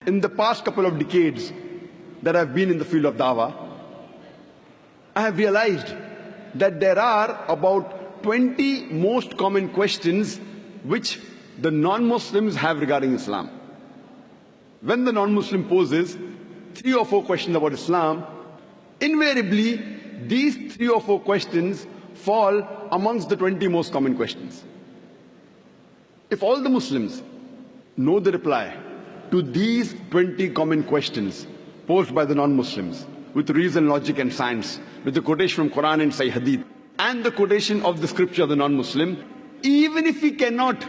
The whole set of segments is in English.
in the past couple of decades that I've been in the field of dawah, I have realized that there are about 20 most common questions which the non-Muslims have regarding Islam. When the non-Muslim poses 3 or 4 questions about Islam, invariably these 3 or 4 questions fall amongst the 20 most common questions. If all the Muslims know the reply to these 20 common questions posed by the non-Muslims with reason, logic and science, with the quotation from Quran and Sahih Hadith and the quotation of the scripture of the non-Muslim, even if we cannot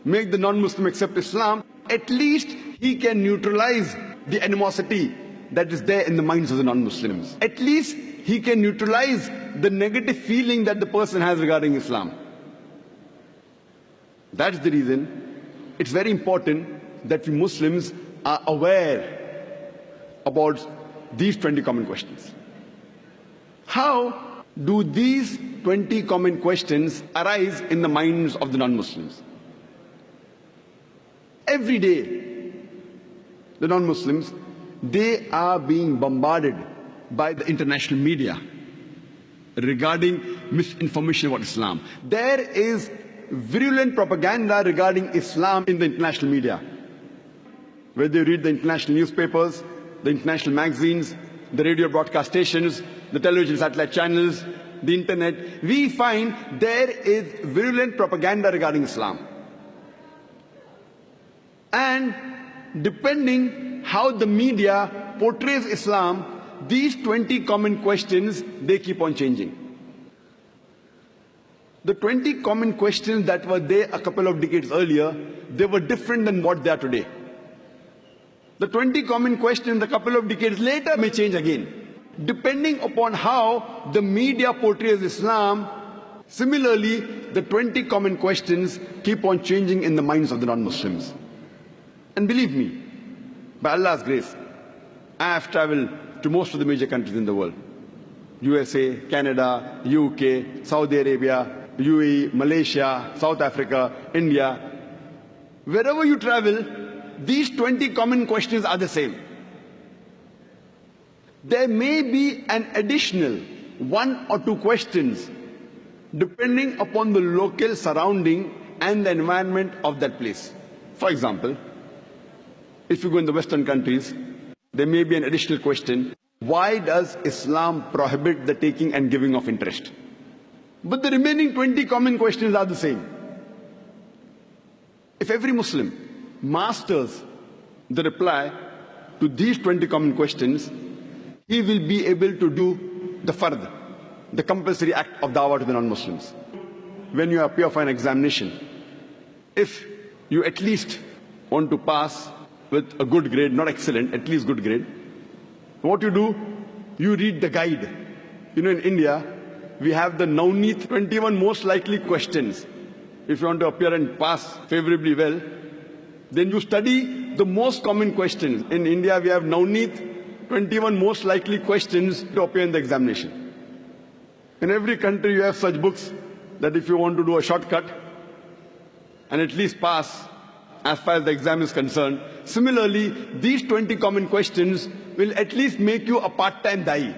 make the non-Muslim accept Islam, at least he can neutralize the animosity that is there in the minds of the non-Muslims. At least he can neutralize the negative feeling that the person has regarding Islam. That's the reason it's very important that we Muslims are aware about these 20 common questions. How do these 20 common questions arise in the minds of the non-Muslims? Every day, the non-Muslims, they are being bombarded by the international media regarding misinformation about Islam. There is virulent propaganda regarding Islam in the international media. Whether you read the international newspapers, the international magazines, the radio broadcast stations, the television satellite channels, the internet, we find there is virulent propaganda regarding Islam. And depending how the media portrays Islam, these 20 common questions, they keep on changing. The 20 common questions that were there a couple of decades earlier, they were different than what they are today. The 20 common questions a couple of decades later may change again, depending upon how the media portrays Islam. Similarly, the 20 common questions keep on changing in the minds of the non-Muslims. And believe me, by Allah's grace, I have traveled to most of the major countries in the world. USA, Canada, UK, Saudi Arabia, UAE, Malaysia, South Africa, India. Wherever you travel, these 20 common questions are the same. There may be an additional 1 or 2 questions depending upon the local surrounding and the environment of that place. For example, if you go in the Western countries, there may be an additional question: why does Islam prohibit the taking and giving of interest? But the remaining 20 common questions are the same. If every Muslim masters the reply to these 20 common questions, he will be able to do the fard, the compulsory act of dawah to the non-Muslims. When you appear for an examination, if you at least want to pass with a good grade, not excellent, at least good grade, what you do, you read the guide. You know, in India, we have the Navneet 21 most likely questions. If you want to appear and pass favorably well, then you study the most common questions. In India, we have Navneet 21 most likely questions to appear in the examination. In every country, you have such books that if you want to do a shortcut and at least pass as far as the exam is concerned, similarly, these 20 common questions will at least make you a part-time da'i.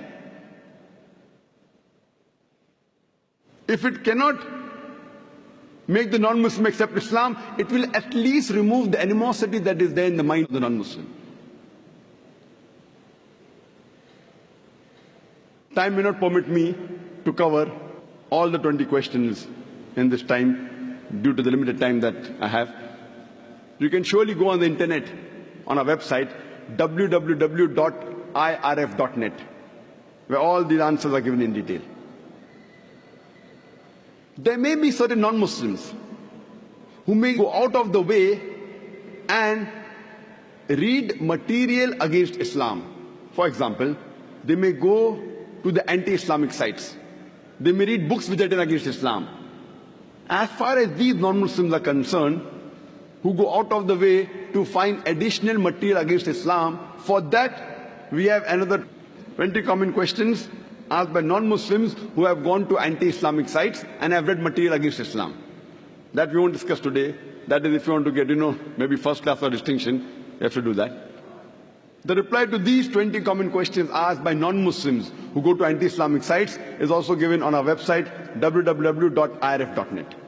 If it cannot make the non-Muslim accept Islam, it will at least remove the animosity that is there in the mind of the non-Muslim. Time may not permit me to cover all the 20 questions in this time due to the limited time that I have. You can surely go on the internet on our website www.irf.net, where all the answers are given in detail. There may be certain non-Muslims who may go out of the way and read material against Islam. For example, they may go to the anti-Islamic sites. They may read books which are written against Islam. As far as these non-Muslims are concerned, who go out of the way to find additional material against Islam, for that we have another 20 common questions asked by non-Muslims who have gone to anti-Islamic sites and have read material against Islam. That we won't discuss today. That is, if you want to get, maybe first class or distinction, you have to do that. The reply to these 20 common questions asked by non-Muslims who go to anti-Islamic sites is also given on our website www.irf.net.